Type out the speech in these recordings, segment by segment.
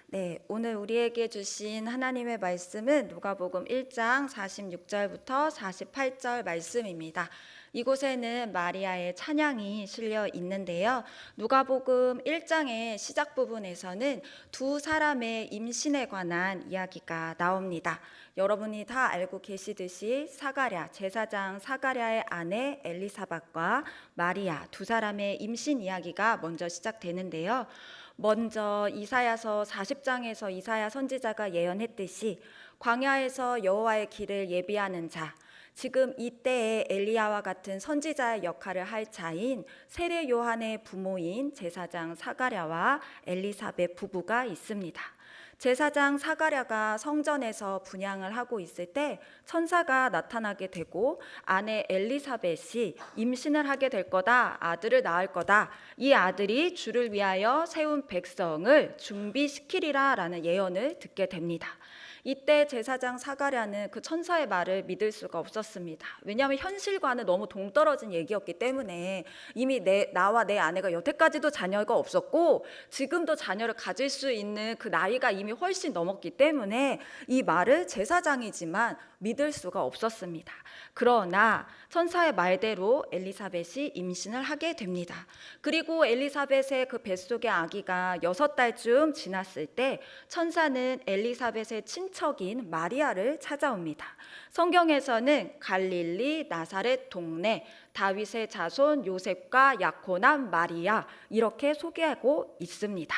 네, 오늘 우리에게 주신 하나님의 말씀은 누가복음 1장 46절부터 48절 말씀입니다. 이곳에는 마리아의 찬양이 실려 있는데요. 누가복음 1장의 시작 부분에서는 두 사람의 임신에 관한 이야기가 나옵니다. 여러분이 다 알고 계시듯이 사가랴, 제사장 사가랴의 아내 엘리사벳과 마리아 두 사람의 임신 이야기가 먼저 시작되는데요. 먼저 이사야서 40장에서 이사야 선지자가 예언했듯이 광야에서 여호와의 길을 예비하는 자, 지금 이때에 엘리야와 같은 선지자의 역할을 할 자인 세례 요한의 부모인 제사장 사가랴와 엘리사벳 부부가 있습니다. 제사장 사가랴가 성전에서 분향을 하고 있을 때 천사가 나타나게 되고 아내 엘리사벳이 임신을 하게 될 거다, 아들을 낳을 거다, 이 아들이 주를 위하여 세운 백성을 준비시키리라 라는 예언을 듣게 됩니다. 이때 제사장 사가랴는 그 천사의 말을 믿을 수가 없었습니다. 왜냐하면 현실과는 너무 동떨어진 얘기였기 때문에 이미 나와 내 아내가 여태까지도 자녀가 없었고 지금도 자녀를 가질 수 있는 그 나이가 이미 훨씬 넘었기 때문에 이 말을 제사장이지만 믿을 수가 없었습니다. 그러나 천사의 말대로 엘리사벳이 임신을 하게 됩니다. 그리고 엘리사벳의 그 뱃속의 아기가 6달쯤 지났을 때 천사는 엘리사벳의 친척인 마리아를 찾아옵니다. 성경에서는 갈릴리 나사렛 동네 다윗의 자손 요셉과 약혼한 마리아 이렇게 소개하고 있습니다.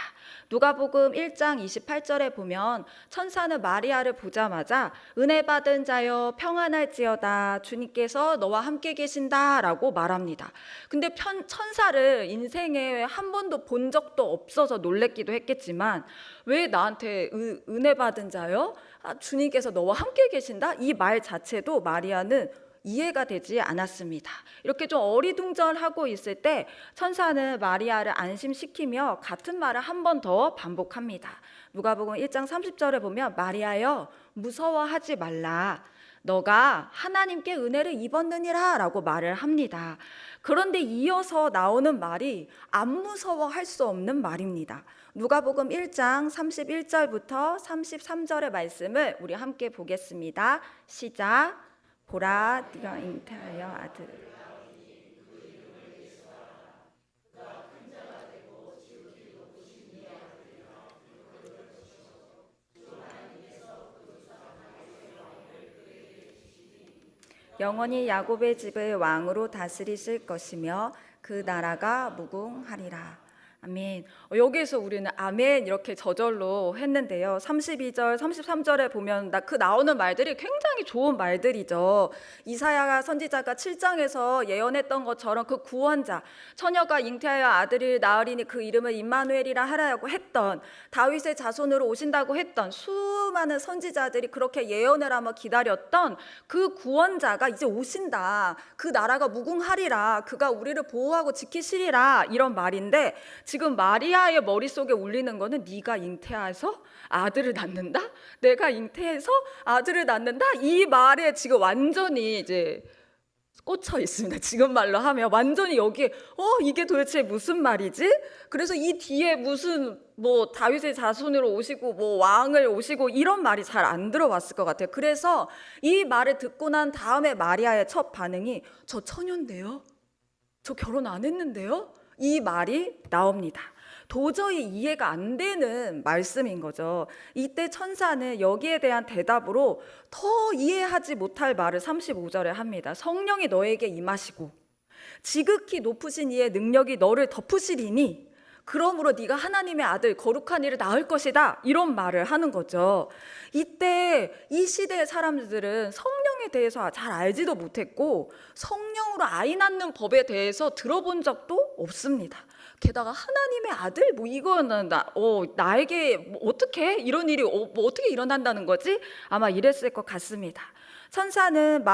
누가복음 1장 28절에 보면 천사는 마리아를 보자마자 은혜 받은 자여 평안할지어다 주님께서 너와 함께 계신다 라고 말합니다. 근데 천사를 인생에 한 번도 본 적도 없어서 놀랬기도 했겠지만 왜 나한테 은혜 받은 자여? 주님께서 너와 함께 계신다? 이 말 자체도 마리아는 이해가 되지 않았습니다. 이렇게 좀 어리둥절하고 있을 때 천사는 마리아를 안심시키며 같은 말을 한 번 더 반복합니다. 누가복음 1장 30절에 보면 마리아여 무서워하지 말라. 너가 하나님께 은혜를 입었느니라 라고 말을 합니다. 그런데 이어서 나오는 말이 안 무서워할 수 없는 말입니다. 누가복음 1장 31절부터 33절의 말씀을 우리 함께 보겠습니다. 시작. 보라 네가 잉태하여 아들 영원히 야곱의 집을 왕으로 다스리실 것이며 그 나라가 무궁하리라. 아멘. 여기에서 우리는 아멘 이렇게 저절로 했는데요. 32절, 33절에 보면 그 나오는 말들이 굉장히 좋은 말들이죠. 이사야 선지자가 7장에서 예언했던 것처럼 그 구원자, 처녀가 잉태하여 아들을 낳으리니 그 이름을 임마누엘이라 하라고 했던 다윗의 자손으로 오신다고 했던 수많은 선지자들이 그렇게 예언을 하며 기다렸던 그 구원자가 이제 오신다. 그 나라가 무궁하리라. 그가 우리를 보호하고 지키시리라. 이런 말인데 지금 마리아의 머릿속에 울리는 거는 네가 잉태해서 아들을 낳는다? 내가 잉태해서 아들을 낳는다? 이 말에 지금 완전히 이제 꽂혀 있습니다. 지금 말로 하면 완전히 여기에 이게 도대체 무슨 말이지? 그래서 이 뒤에 무슨 다윗의 자손으로 오시고 왕을 오시고 이런 말이 잘 안 들어왔을 것 같아요. 그래서 이 말을 듣고 난 다음에 마리아의 첫 반응이 저 처녀인데요? 저 결혼 안 했는데요? 이 말이 나옵니다. 도저히 이해가 안 되는 말씀인 거죠. 이때 천사는 여기에 대한 대답으로 더 이해하지 못할 말을 35절에 합니다. 성령이 너에게 임하시고 지극히 높으신 이의 능력이 너를 덮으시리니 그러므로 네가 하나님의 아들 거룩한 이를 낳을 것이다. 이런 말을 하는 거죠. 이때 이 시대의 사람들은 성령에 대해서 잘 알지도 못했고 성령으로 아이 낳는 법에 대해서 들어본 적도 없습니다. 게다가 하나님의 아들? 이거는 나에게 어떻게 이런 일이 어떻게 일어난다는 거지? 아마 이랬을 것 같습니다. 천사는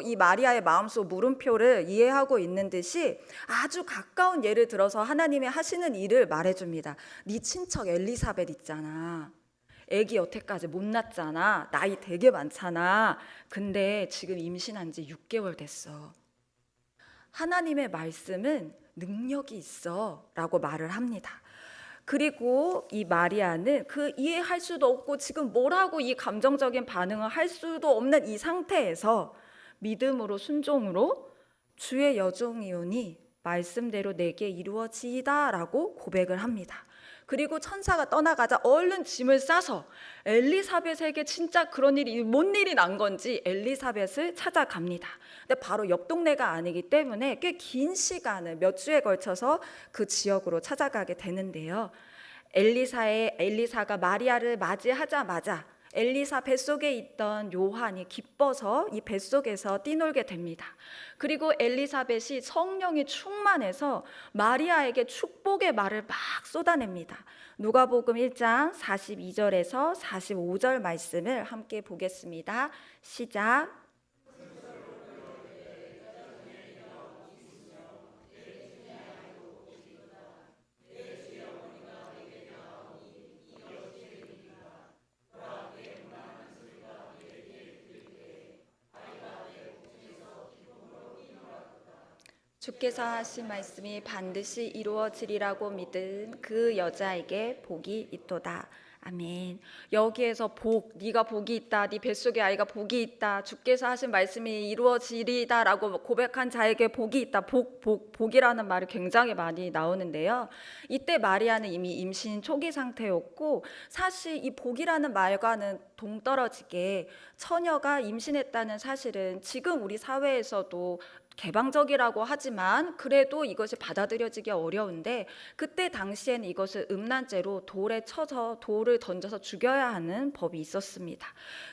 이 마리아의 마음속 물음표를 이해하고 있는 듯이 아주 가까운 예를 들어서 하나님의 하시는 일을 말해줍니다. 네 친척 엘리사벳 있잖아. 애기 여태까지 못 낳잖아. 나이 되게 많잖아. 근데 지금 임신한 지 6개월 됐어. 하나님의 말씀은 능력이 있어 라고 말을 합니다. 그리고 이 마리아는 그 이해할 수도 없고 지금 뭐라고 이 감정적인 반응을 할 수도 없는 이 상태에서 믿음으로 순종으로 주의 여종이오니 말씀대로 내게 이루어지이다라고 고백을 합니다. 그리고 천사가 떠나가자 얼른 짐을 싸서 엘리사벳에게 진짜 그런 일이 뭔 일이 난 건지 엘리사벳을 찾아갑니다. 근데 바로 옆 동네가 아니기 때문에 꽤 긴 시간을 몇 주에 걸쳐서 그 지역으로 찾아가게 되는데요. 엘리사가 마리아를 맞이하자마자 엘리사 뱃속에 있던 요한이 기뻐서 이 뱃속에서 뛰놀게 됩니다. 그리고 엘리사벳이 성령이 충만해서 마리아에게 축복의 말을 막 쏟아냅니다. 누가복음 1장 42절에서 45절 말씀을 함께 보겠습니다. 시작. 주께서 하신 말씀이 반드시 이루어지리라고 믿은 그 여자에게 복이 있도다. 아멘. 여기에서 복, 네가 복이 있다, 네 뱃속에 아이가 복이 있다, 주께서 하신 말씀이 이루어지리다라고 고백한 자에게 복이 있다. 복이라는 말이 굉장히 많이 나오는데요. 이때 마리아는 이미 임신 초기 상태였고 사실 이 복이라는 말과는 동떨어지게 처녀가 임신했다는 사실은 지금 우리 사회에서도 개방적이라고 하지만 그래도 이것이 받아들여지기 어려운데 그때 당시에는 이것을 음란죄로 돌에 쳐서 돌을 던져서 죽여야 하는 법이 있었습니다.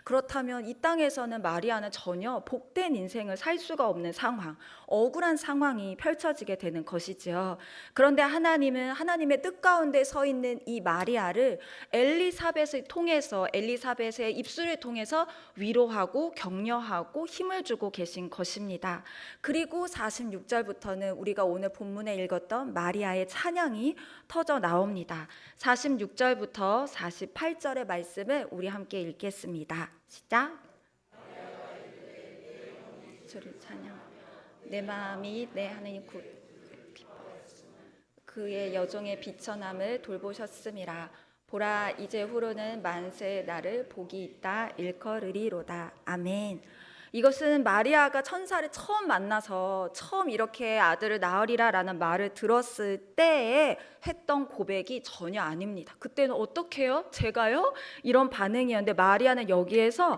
그렇다면 이 땅에서는 마리아는 전혀 복된 인생을 살 수가 없는 상황, 억울한 상황이 펼쳐지게 되는 것이지요. 그런데 하나님은 하나님의 뜻 가운데 서 있는 이 마리아를 엘리사벳을 통해서 엘리사벳의 입술을 통해서 위로하고 격려하고 힘을 주고 계신 것입니다. 그리고 46절부터는 우리가 오늘 본문에 읽었던 마리아의 찬양이 터져 나옵니다. 46절부터 48절의 말씀을 우리 함께 읽겠습니다. 시작. 주를 찬양. 내 마음이 내 하나님 굿 그의 여종의 비천함을 돌보셨음이라. 보라 이제 후로는 만세의 나를 복이 있다 일컬으리로다. 아멘. 이것은 마리아가 천사를 처음 만나서 처음 이렇게 아들을 낳으리라 라는 말을 들었을 때에 했던 고백이 전혀 아닙니다. 그때는 어떻게 해요? 제가요? 이런 반응이었는데 마리아는 여기에서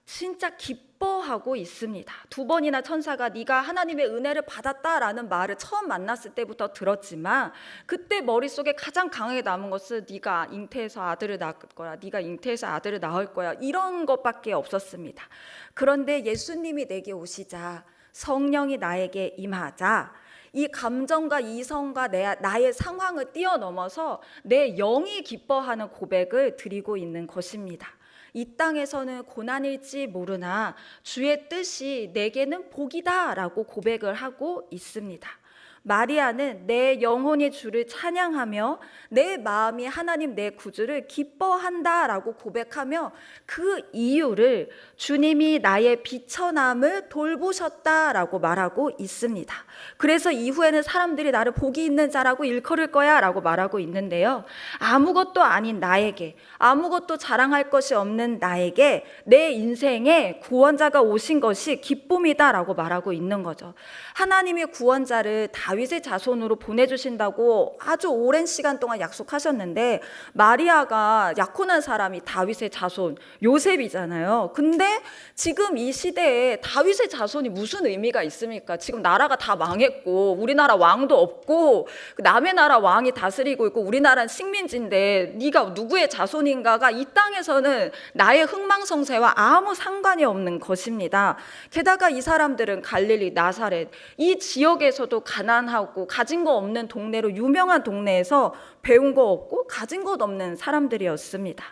진짜 기뻐하고 있습니다. 2번이나 천사가 네가 하나님의 은혜를 받았다라는 말을 처음 만났을 때부터 들었지만 그때 머릿속에 가장 강하게 남은 것은 네가 잉태해서 아들을 낳을 거야, 네가 ing태해서 아들을 낳을 거야, 이런 것밖에 없었습니다. 그런데 예수님이 내게 오시자, 성령이 나에게 임하자, 이 감정과 이성과 나의 상황을 뛰어넘어서 내 영이 기뻐하는 고백을 드리고 있는 것입니다. 이 땅에서는 고난일지 모르나 주의 뜻이 내게는 복이다 라고 고백을 하고 있습니다. 마리아는 내 영혼이 주를 찬양하며 내 마음이 하나님 내 구주를 기뻐한다 라고 고백하며 그 이유를 주님이 나의 비천함을 돌보셨다 라고 말하고 있습니다. 그래서 이후에는 사람들이 나를 복이 있는 자라고 일컬을 거야 라고 말하고 있는데요. 아무것도 아닌 나에게, 아무것도 자랑할 것이 없는 나에게 내 인생에 구원자가 오신 것이 기쁨이다 라고 말하고 있는 거죠. 하나님이 구원자를 다윗의 자손으로 보내주신다고 아주 오랜 시간 동안 약속하셨는데 마리아가 약혼한 사람이 다윗의 자손 요셉이잖아요. 근데 지금 이 시대에 다윗의 자손이 무슨 의미가 있습니까? 지금 나라가 다 망했고 우리나라 왕도 없고 남의 나라 왕이 다스리고 있고 우리나라는 식민지인데 네가 누구의 자손인가가 이 땅에서는 나의 흥망성쇠와 아무 상관이 없는 것입니다. 게다가 이 사람들은 갈릴리, 나사렛 이 지역에서도 가난하고 가진 거 없는 동네로 유명한 동네에서 배운 거 없고 가진 것 없는 사람들이었습니다.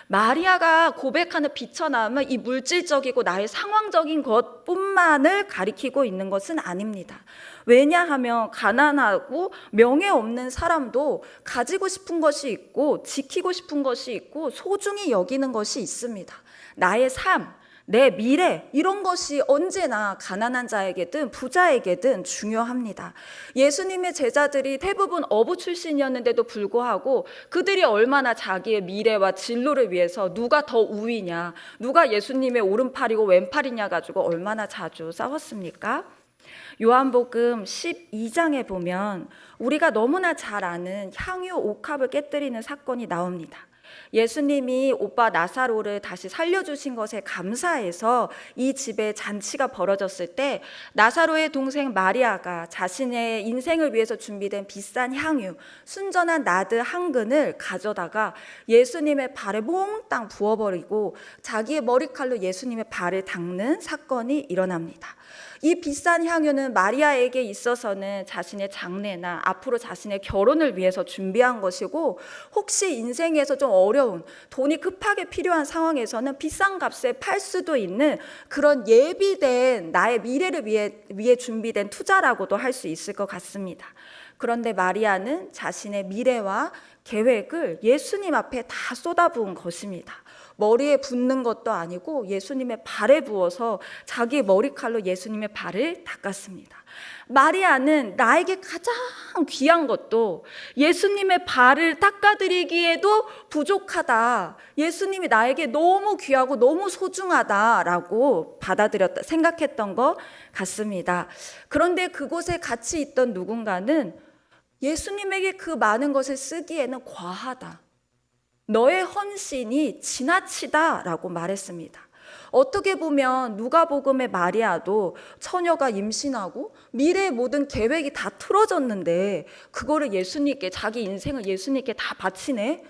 마리아가 고백하는 비천함은 이 물질적이고 나의 상황적인 것뿐만을 가리키고 있는 것은 아닙니다. 왜냐하면 가난하고 명예 없는 사람도 가지고 싶은 것이 있고 지키고 싶은 것이 있고 소중히 여기는 것이 있습니다. 나의 삶, 내 미래, 이런 것이 언제나 가난한 자에게든 부자에게든 중요합니다. 예수님의 제자들이 대부분 어부 출신이었는데도 불구하고 그들이 얼마나 자기의 미래와 진로를 위해서 누가 더 우위냐, 누가 예수님의 오른팔이고 왼팔이냐 가지고 얼마나 자주 싸웠습니까? 요한복음 12장에 보면 우리가 너무나 잘 아는 향유 옥합을 깨뜨리는 사건이 나옵니다. 예수님이 오빠 나사로를 다시 살려주신 것에 감사해서 이 집에 잔치가 벌어졌을 때 나사로의 동생 마리아가 자신의 인생을 위해서 준비된 비싼 향유, 순전한 나드 한 근을 가져다가 예수님의 발에 몽땅 부어버리고 자기의 머리칼로 예수님의 발을 닦는 사건이 일어납니다. 이 비싼 향유는 마리아에게 있어서는 자신의 장래나 앞으로 자신의 결혼을 위해서 준비한 것이고, 혹시 인생에서 좀 어려운, 돈이 급하게 필요한 상황에서는 비싼 값에 팔 수도 있는 그런 예비된 나의 미래를 위해 준비된 투자라고도 할 수 있을 것 같습니다. 그런데 마리아는 자신의 미래와 계획을 예수님 앞에 다 쏟아부은 것입니다. 머리에 붓는 것도 아니고 예수님의 발에 부어서 자기의 머리칼로 예수님의 발을 닦았습니다. 마리아는 나에게 가장 귀한 것도 예수님의 발을 닦아드리기에도 부족하다, 예수님이 나에게 너무 귀하고 너무 소중하다라고 생각했던 것 같습니다. 그런데 그곳에 같이 있던 누군가는 예수님에게 그 많은 것을 쓰기에는 과하다, 너의 헌신이 지나치다라고 말했습니다. 어떻게 보면 누가복음의 마리아도 처녀가 임신하고 미래의 모든 계획이 다 틀어졌는데 그거를 예수님께, 자기 인생을 예수님께 다 바치네.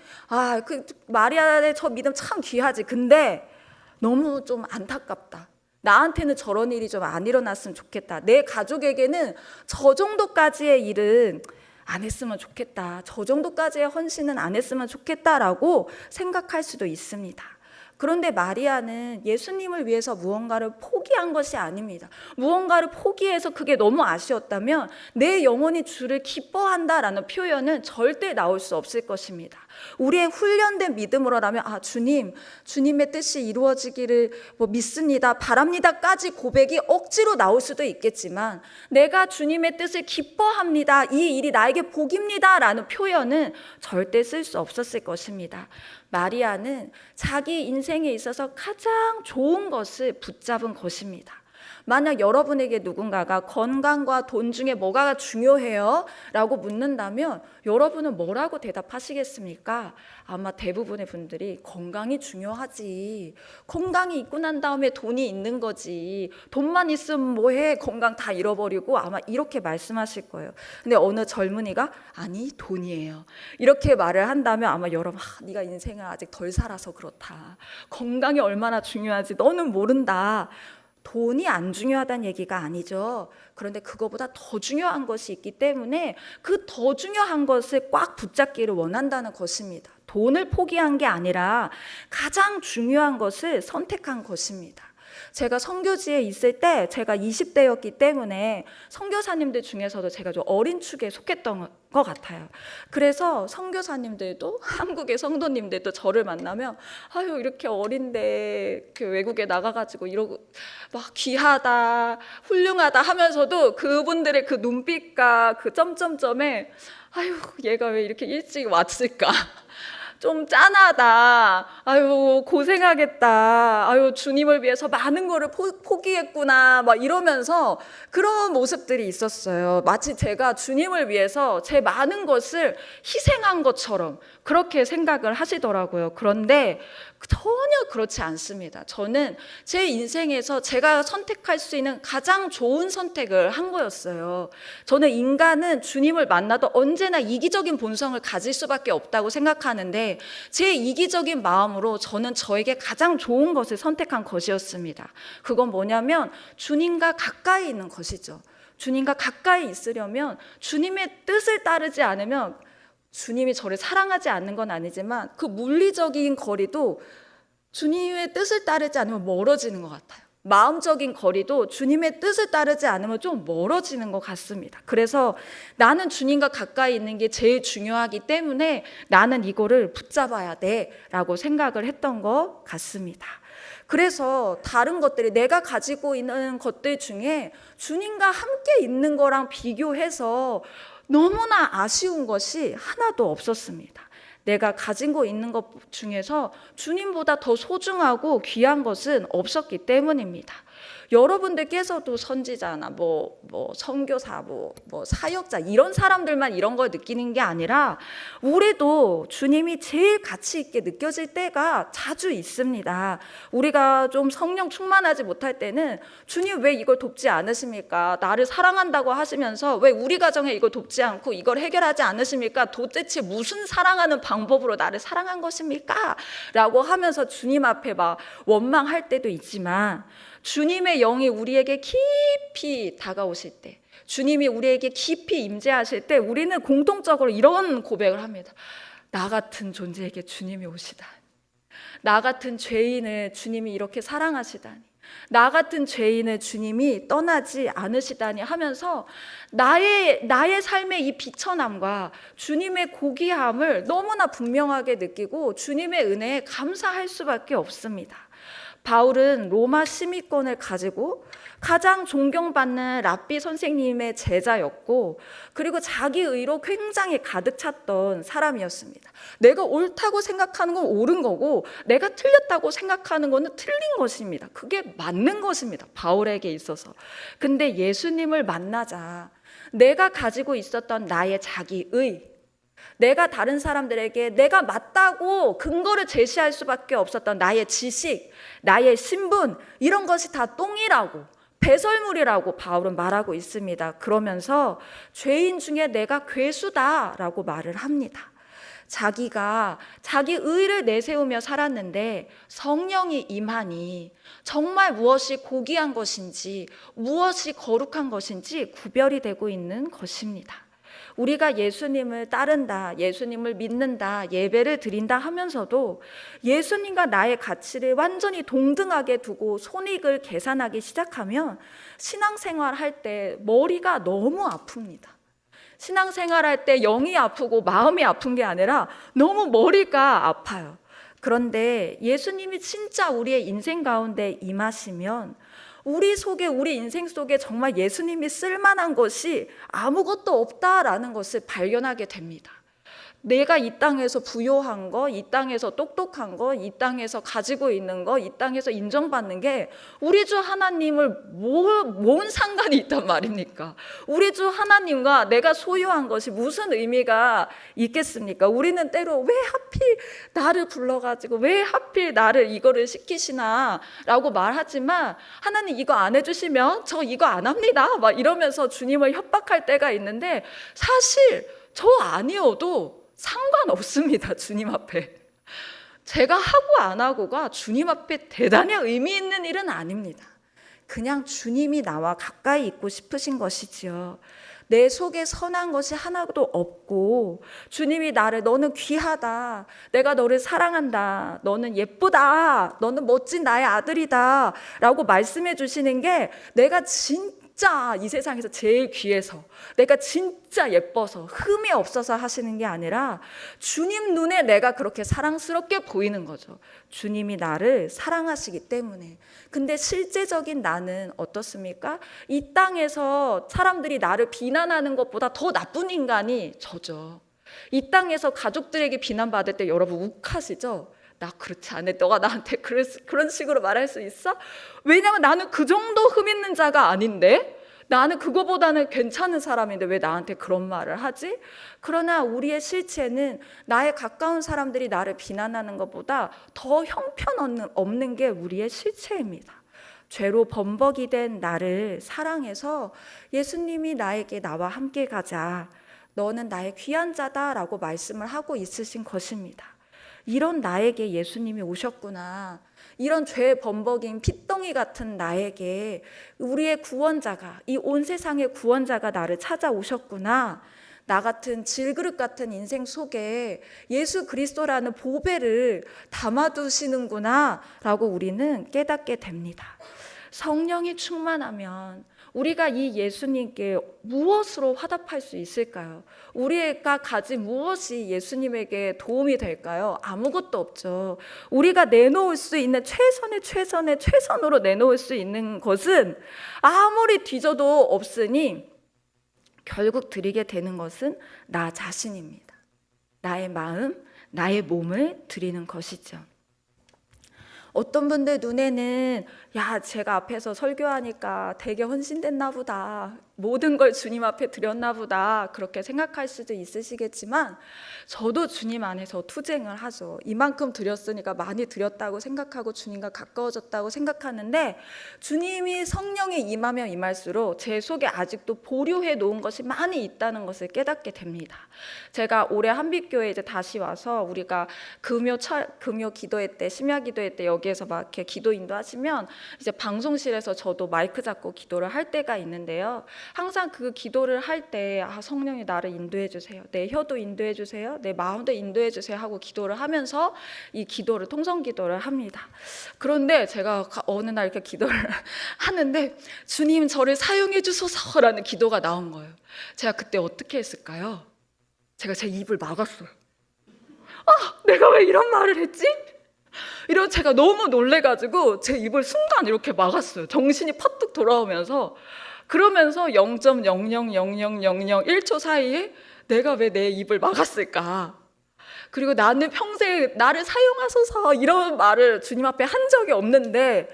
그 마리아의 저 믿음 참 귀하지. 근데 너무 좀 안타깝다. 나한테는 저런 일이 좀 안 일어났으면 좋겠다. 내 가족에게는 저 정도까지의 일은 안 했으면 좋겠다. 저 정도까지의 헌신은 안 했으면 좋겠다라고 생각할 수도 있습니다. 그런데 마리아는 예수님을 위해서 무언가를 포기한 것이 아닙니다. 무언가를 포기해서 그게 너무 아쉬웠다면 내 영혼이 주를 기뻐한다라는 표현은 절대 나올 수 없을 것입니다. 우리의 훈련된 믿음으로라면 주님의 뜻이 이루어지기를 믿습니다, 바랍니다까지 고백이 억지로 나올 수도 있겠지만, 내가 주님의 뜻을 기뻐합니다, 이 일이 나에게 복입니다 라는 표현은 절대 쓸 수 없었을 것입니다. 마리아는 자기 인생에 있어서 가장 좋은 것을 붙잡은 것입니다. 만약 여러분에게 누군가가 건강과 돈 중에 뭐가 중요해요? 라고 묻는다면 여러분은 뭐라고 대답하시겠습니까? 아마 대부분의 분들이 건강이 중요하지, 건강이 있고 난 다음에 돈이 있는 거지, 돈만 있으면 뭐해, 건강 다 잃어버리고, 아마 이렇게 말씀하실 거예요. 근데 어느 젊은이가 아니 돈이에요, 이렇게 말을 한다면 아마 여러분, 네가 인생을 아직 덜 살아서 그렇다, 건강이 얼마나 중요한지 너는 모른다. 돈이 안 중요하다는 얘기가 아니죠. 그런데 그거보다 더 중요한 것이 있기 때문에 그 더 중요한 것을 꽉 붙잡기를 원한다는 것입니다. 돈을 포기한 게 아니라 가장 중요한 것을 선택한 것입니다. 제가 선교지에 있을 때 제가 20대였기 때문에 선교사님들 중에서도 제가 좀 어린 축에 속했던 것 같아요. 그래서 선교사님들도, 한국의 성도님들도 저를 만나면 이렇게 어린데 외국에 나가가지고 이러고 막 귀하다, 훌륭하다 하면서도 그분들의 그 눈빛과 그 점점점에 얘가 왜 이렇게 일찍 왔을까, 좀 짠하다, 고생하겠다, 주님을 위해서 많은 거를 포기했구나, 막 이러면서 그런 모습들이 있었어요. 마치 제가 주님을 위해서 제 많은 것을 희생한 것처럼 그렇게 생각을 하시더라고요. 그런데 전혀 그렇지 않습니다. 저는 제 인생에서 제가 선택할 수 있는 가장 좋은 선택을 한 거였어요. 저는 인간은 주님을 만나도 언제나 이기적인 본성을 가질 수밖에 없다고 생각하는데, 제 이기적인 마음으로 저는 저에게 가장 좋은 것을 선택한 것이었습니다. 그건 뭐냐면 주님과 가까이 있는 것이죠. 주님과 가까이 있으려면 주님의 뜻을 따르지 않으면, 주님이 저를 사랑하지 않는 건 아니지만 그 물리적인 거리도 주님의 뜻을 따르지 않으면 멀어지는 것 같아요. 마음적인 거리도 주님의 뜻을 따르지 않으면 좀 멀어지는 것 같습니다. 그래서 나는 주님과 가까이 있는 게 제일 중요하기 때문에 나는 이거를 붙잡아야 돼라고 생각을 했던 것 같습니다. 그래서 다른 것들이 내가 가지고 있는 것들 중에 주님과 함께 있는 거랑 비교해서 너무나 아쉬운 것이 하나도 없었습니다. 내가 가지고 있는 것 중에서 주님보다 더 소중하고 귀한 것은 없었기 때문입니다. 여러분들께서도 선지자나 선교사, 사역자 이런 사람들만 이런 걸 느끼는 게 아니라 우리도 주님이 제일 가치 있게 느껴질 때가 자주 있습니다. 우리가 좀 성령 충만하지 못할 때는 주님 왜 이걸 돕지 않으십니까? 나를 사랑한다고 하시면서 왜 우리 가정에 이걸 돕지 않고 이걸 해결하지 않으십니까? 도대체 무슨 사랑하는 방법으로 나를 사랑한 것입니까? 라고 하면서 주님 앞에 막 원망할 때도 있지만 주님의 영이 우리에게 깊이 다가오실 때, 주님이 우리에게 깊이 임재하실 때 우리는 공통적으로 이런 고백을 합니다. 나 같은 존재에게 주님이 오시다니, 나 같은 죄인을 주님이 이렇게 사랑하시다니, 나 같은 죄인을 주님이 떠나지 않으시다니 하면서 나의 삶의 이 비천함과 주님의 고귀함을 너무나 분명하게 느끼고 주님의 은혜에 감사할 수밖에 없습니다. 바울은 로마 시민권을 가지고 가장 존경받는 랍비 선생님의 제자였고, 그리고 자기 의로 굉장히 가득 찼던 사람이었습니다. 내가 옳다고 생각하는 건 옳은 거고 내가 틀렸다고 생각하는 거는 틀린 것입니다. 그게 맞는 것입니다, 바울에게 있어서. 근데 예수님을 만나자 내가 가지고 있었던 나의 자기의, 내가 다른 사람들에게 내가 맞다고 근거를 제시할 수밖에 없었던 나의 지식, 나의 신분, 이런 것이 다 똥이라고, 배설물이라고 바울은 말하고 있습니다. 그러면서 죄인 중에 내가 괴수다라고 말을 합니다. 자기가 자기 의를 내세우며 살았는데 성령이 임하니 정말 무엇이 고귀한 것인지 무엇이 거룩한 것인지 구별이 되고 있는 것입니다. 우리가 예수님을 따른다, 예수님을 믿는다, 예배를 드린다 하면서도 예수님과 나의 가치를 완전히 동등하게 두고 손익을 계산하기 시작하면 신앙생활 할 때 머리가 너무 아픕니다. 신앙생활 할 때 영이 아프고 마음이 아픈 게 아니라 너무 머리가 아파요. 그런데 예수님이 진짜 우리의 인생 가운데 임하시면 우리 인생 속에 정말 예수님이 쓸만한 것이 아무것도 없다라는 것을 발견하게 됩니다. 내가 이 땅에서 부요한 거, 이 땅에서 똑똑한 거, 이 땅에서 가지고 있는 거, 이 땅에서 인정받는 게 우리 주 하나님을 뭔 상관이 있단 말입니까? 우리 주 하나님과 내가 소유한 것이 무슨 의미가 있겠습니까? 우리는 때로 왜 하필 나를 불러가지고 왜 하필 나를 이거를 시키시나 라고 말하지만, 하나님 이거 안 해주시면 저 이거 안 합니다 막 이러면서 주님을 협박할 때가 있는데, 사실 저 아니어도 상관없습니다. 주님 앞에 제가 하고 안 하고가 주님 앞에 대단히 의미 있는 일은 아닙니다. 그냥 주님이 나와 가까이 있고 싶으신 것이지요. 내 속에 선한 것이 하나도 없고 주님이 나를, 너는 귀하다, 내가 너를 사랑한다, 너는 예쁘다, 너는 멋진 나의 아들이다 라고 말씀해 주시는 게 내가 진짜 이 세상에서 제일 귀해서, 내가 진짜 예뻐서, 흠이 없어서 하시는 게 아니라 주님 눈에 내가 그렇게 사랑스럽게 보이는 거죠. 주님이 나를 사랑하시기 때문에. 근데 실제적인 나는 어떻습니까? 이 땅에서 사람들이 나를 비난하는 것보다 더 나쁜 인간이 저죠. 이 땅에서 가족들에게 비난받을 때 여러분 욱하시죠? 나 그렇지 않아. 너가 나한테 그런 식으로 말할 수 있어? 왜냐면 나는 그 정도 흠 있는 자가 아닌데, 나는 그거보다는 괜찮은 사람인데 왜 나한테 그런 말을 하지? 그러나 우리의 실체는 나의 가까운 사람들이 나를 비난하는 것보다 더 형편없는 게 우리의 실체입니다. 죄로 범벅이 된 나를 사랑해서 예수님이 나에게 나와 함께 가자, 너는 나의 귀한 자다라고 말씀을 하고 있으신 것입니다. 이런 나에게 예수님이 오셨구나. 이런 죄 범벅인 핏덩이 같은 나에게 우리의 구원자가, 이 온 세상의 구원자가 나를 찾아오셨구나. 나 같은 질그릇 같은 인생 속에 예수 그리스도라는 보배를 담아두시는구나 라고 우리는 깨닫게 됩니다. 성령이 충만하면 우리가 이 예수님께 무엇으로 화답할 수 있을까요? 우리가 가진 무엇이 예수님에게 도움이 될까요? 아무것도 없죠. 우리가 내놓을 수 있는 최선으로 내놓을 수 있는 것은 아무리 뒤져도 없으니 결국 드리게 되는 것은 나 자신입니다. 나의 마음, 나의 몸을 드리는 것이죠. 어떤 분들 눈에는 야, 제가 앞에서 설교하니까 되게 헌신됐나 보다, 모든 걸 주님 앞에 드렸나 보다, 그렇게 생각할 수도 있으시겠지만 저도 주님 안에서 투쟁을 하죠. 이만큼 드렸으니까 많이 드렸다고 생각하고 주님과 가까워졌다고 생각하는데, 주님이 성령이 임하면 임할수록 제 속에 아직도 보류해 놓은 것이 많이 있다는 것을 깨닫게 됩니다. 제가 올해 한빛교회 이제 다시 와서 우리가 금요 기도회 때, 심야 기도회 때 여기에서 막 이렇게 기도 인도하시면 이제 방송실에서 저도 마이크 잡고 기도를 할 때가 있는데요. 항상 그 기도를 할 때 성령이 나를 인도해 주세요, 내 혀도 인도해 주세요, 내 마음도 인도해 주세요 하고 기도를 하면서 이 기도를 통성 기도를 합니다. 그런데 제가 어느 날 이렇게 기도를 하는데 주님 저를 사용해 주소서라는 기도가 나온 거예요. 제가 그때 어떻게 했을까요? 제가 제 입을 막았어요. 내가 왜 이런 말을 했지? 이런 제가 너무 놀래가지고 제 입을 순간 이렇게 막았어요. 정신이 퍼뜩 돌아오면서, 그러면서 0.000001초 사이에 내가 왜 내 입을 막았을까? 그리고 나는 평생 나를 사용하소서 이런 말을 주님 앞에 한 적이 없는데,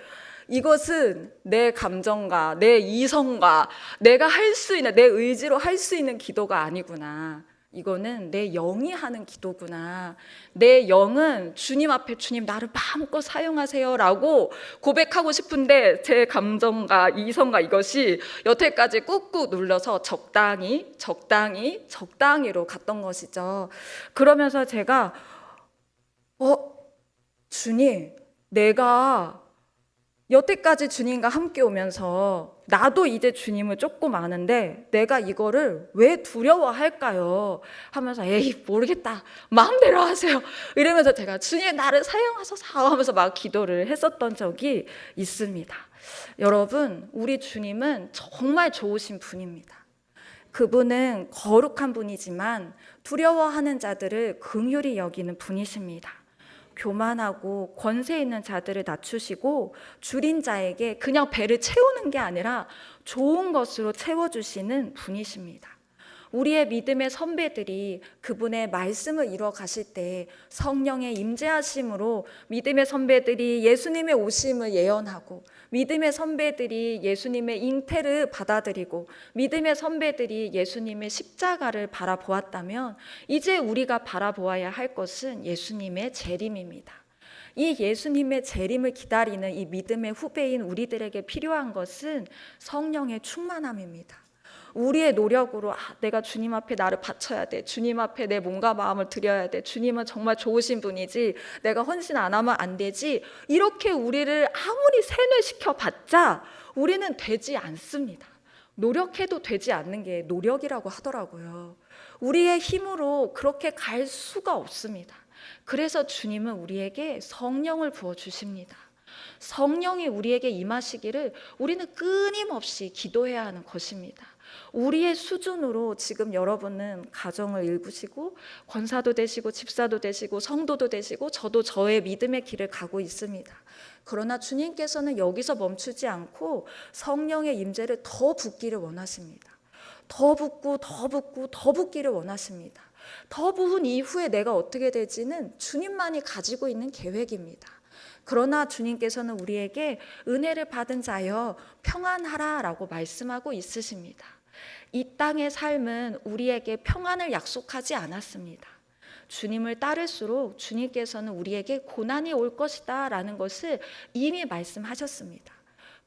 이것은 내 감정과 내 이성과 내가 할 수 있는, 내 의지로 할 수 있는 기도가 아니구나. 이거는 내 영이 하는 기도구나. 내 영은 주님 앞에 주님 나를 마음껏 사용하세요 라고 고백하고 싶은데 제 감정과 이성과 이것이 여태까지 꾹꾹 눌러서 적당히로 갔던 것이죠. 그러면서 제가 주님, 내가 여태까지 주님과 함께 오면서 나도 이제 주님을 조금 아는데 내가 이거를 왜 두려워할까요? 하면서 에이 모르겠다, 마음대로 하세요 이러면서 제가 주님 나를 사용하소서 하면서 막 기도를 했었던 적이 있습니다. 여러분, 우리 주님은 정말 좋으신 분입니다. 그분은 거룩한 분이지만 두려워하는 자들을 긍휼히 여기는 분이십니다. 교만하고 권세 있는 자들을 낮추시고 줄인 자에게 그냥 배를 채우는 게 아니라 좋은 것으로 채워주시는 분이십니다. 우리의 믿음의 선배들이 그분의 말씀을 이루어 가실 때 성령의 임재하심으로 믿음의 선배들이 예수님의 오심을 예언하고, 믿음의 선배들이 예수님의 잉태를 받아들이고, 믿음의 선배들이 예수님의 십자가를 바라보았다면 이제 우리가 바라보아야 할 것은 예수님의 재림입니다. 이 예수님의 재림을 기다리는 이 믿음의 후배인 우리들에게 필요한 것은 성령의 충만함입니다. 우리의 노력으로 내가 주님 앞에 나를 바쳐야 돼, 주님 앞에 내 몸과 마음을 드려야 돼, 주님은 정말 좋으신 분이지, 내가 헌신 안 하면 안 되지, 이렇게 우리를 아무리 세뇌시켜 봤자 우리는 되지 않습니다. 노력해도 되지 않는 게 노력이라고 하더라고요. 우리의 힘으로 그렇게 갈 수가 없습니다. 그래서 주님은 우리에게 성령을 부어주십니다. 성령이 우리에게 임하시기를 우리는 끊임없이 기도해야 하는 것입니다. 우리의 수준으로 지금 여러분은 가정을 일구시고 권사도 되시고 집사도 되시고 성도도 되시고 저도 저의 믿음의 길을 가고 있습니다. 그러나 주님께서는 여기서 멈추지 않고 성령의 임재를 더 붓기를 원하십니다. 더 붓기를 원하십니다. 더 부은 이후에 내가 어떻게 될지는 주님만이 가지고 있는 계획입니다. 그러나 주님께서는 우리에게 은혜를 받은 자여 평안하라 라고 말씀하고 있으십니다. 이 땅의 삶은 우리에게 평안을 약속하지 않았습니다. 주님을 따를수록 주님께서는 우리에게 고난이 올 것이다 라는 것을 이미 말씀하셨습니다.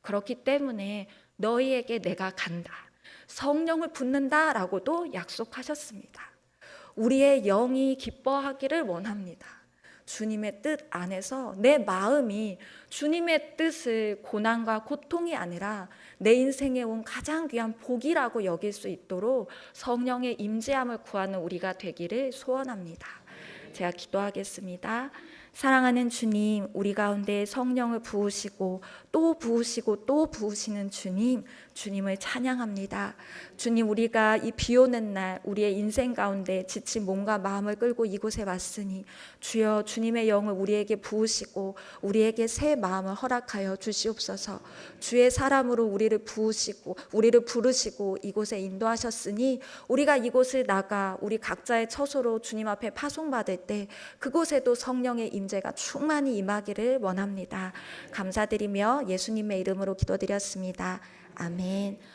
그렇기 때문에 너희에게 내가 간다, 성령을 붓는다 라고도 약속하셨습니다. 우리의 영이 기뻐하기를 원합니다. 주님의 뜻 안에서 내 마음이 주님의 뜻을 고난과 고통이 아니라 내 인생에 온 가장 귀한 복이라고 여길 수 있도록 성령의 임재함을 구하는 우리가 되기를 소원합니다. 제가 기도하겠습니다. 사랑하는 주님, 우리 가운데 성령을 부으시고 또 부으시고 또 부으시는 주님, 주님을 찬양합니다. 주님, 우리가 이 비 오는 날 우리의 인생 가운데 지친 몸과 마음을 끌고 이곳에 왔으니 주여 주님의 영을 우리에게 부으시고 우리에게 새 마음을 허락하여 주시옵소서. 주의 사람으로 우리를 부으시고 우리를 부르시고 이곳에 인도하셨으니 우리가 이곳을 나가 우리 각자의 처소로 주님 앞에 파송받을 때 그곳에도 성령의 임재가 충만히 임하기를 원합니다. 감사드리며 예수님의 이름으로 기도드렸습니다. 아멘.